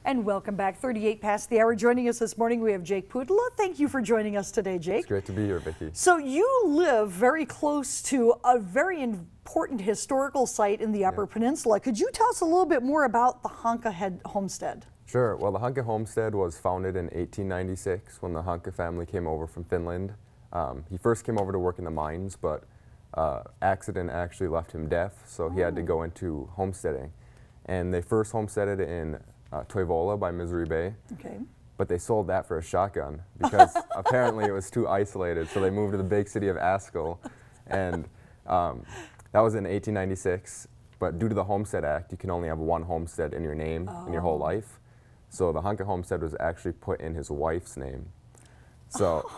And welcome back. 38 past the hour. Joining us this morning, we have Jake Pudla. Thank you for joining us today, Jake. It's great to be here, Vicki. So you live very close to a very important historical site in the Upper Peninsula. Could you tell us a little bit more about the Hannka Homestead? Sure. Well, the Hannka Homestead was founded in 1896 when the Hannka family came over from Finland. He first came over to work in the mines, but accident actually left him deaf, so he had to go into homesteading. And they first homesteaded in Toivola by Misery Bay. Okay. But they sold that for a shotgun because apparently it was too isolated, so they moved to the big city of Askell. And that was in 1896. But due to the Homestead Act, you can only have one homestead in your name in your whole life. So the Hannka Homestead was actually put in his wife's name. So,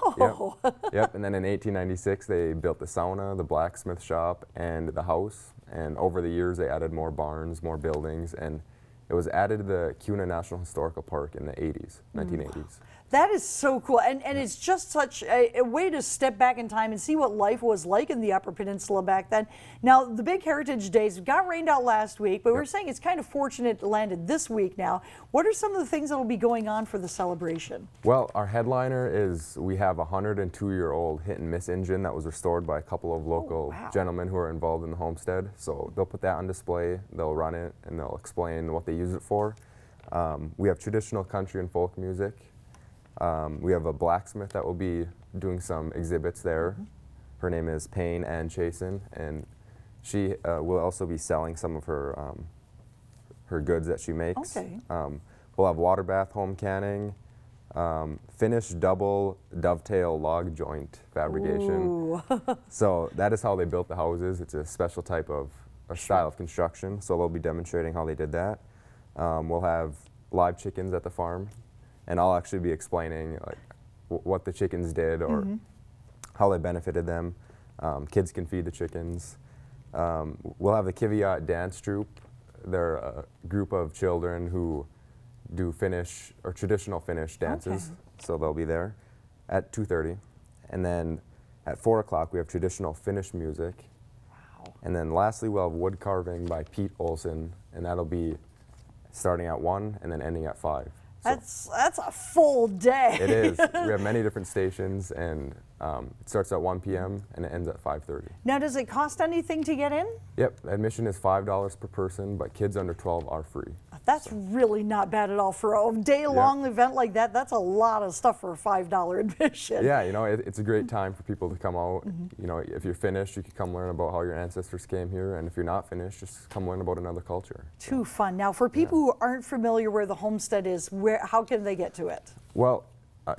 yep. And then in 1896, they built the sauna, the blacksmith shop, and the house. And over the years, they added more barns, more buildings, and it was added to the Kuna National Historical Park in the 1980s. That is so cool, and it's just such a way to step back in time and see what life was like in the Upper Peninsula back then. Now, the big Heritage Days got rained out last week, but we're saying it's kind of fortunate it landed this week now. What are some of the things that will be going on for the celebration? Well, our headliner is we have a 102-year-old hit and miss engine that was restored by a couple of local gentlemen who are involved in the homestead. So they'll put that on display, they'll run it, and they'll explain what they use it for. We have traditional country and folk music. We have a blacksmith that will be doing some exhibits there. Her name is Payne Ann Chasen, and she will also be selling some of her her goods that she makes. Okay. We'll have water bath home canning, finished double dovetail log joint fabrication. So that is how they built the houses. It's a special type of style of construction, so they'll be demonstrating how they did that. We'll have live chickens at the farm. And I'll actually be explaining like what the chickens did or how they benefited them. Kids can feed the chickens. We'll have the Kiviat dance troupe. They're a group of children who do Finnish or traditional Finnish dances. So they'll be there at 2:30. And then at 4 o'clock we have traditional Finnish music. Wow. And then lastly we'll have wood carving by Pete Olson, and that'll be starting at 1 and then ending at 5. That's a full day. It is. We have many different stations, and it starts at 1 p.m. and it ends at 5:30. Now, does it cost anything to get in? Yep. Admission is $5 per person, but kids under 12 are free. That's really not bad at all for a day-long event like that. That's a lot of stuff for a $5 admission. Yeah, you know, it's a great time for people to come out. You know, if you're Finnish, you can come learn about how your ancestors came here, and if you're not Finnish, just come learn about another culture. Too fun. Now, for people who aren't familiar where the homestead is, how can they get to it? Well,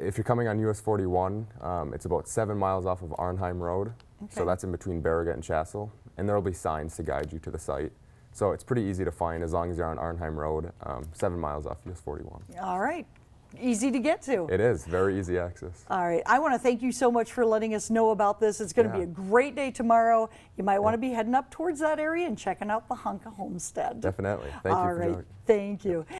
if you're coming on US 41, it's about 7 miles off of Arnheim Road. So that's in between Barrowgate and Chassel, and there will be signs to guide you to the site. So it's pretty easy to find as long as you're on Arnheim Road, 7 miles off US 41. All right. Easy to get to. It is. Very easy access. All right. I want to thank you so much for letting us know about this. It's going to be a great day tomorrow. You might want to be heading up towards that area and checking out the Hannka Homestead. Definitely. Thank you for joining. Thank you.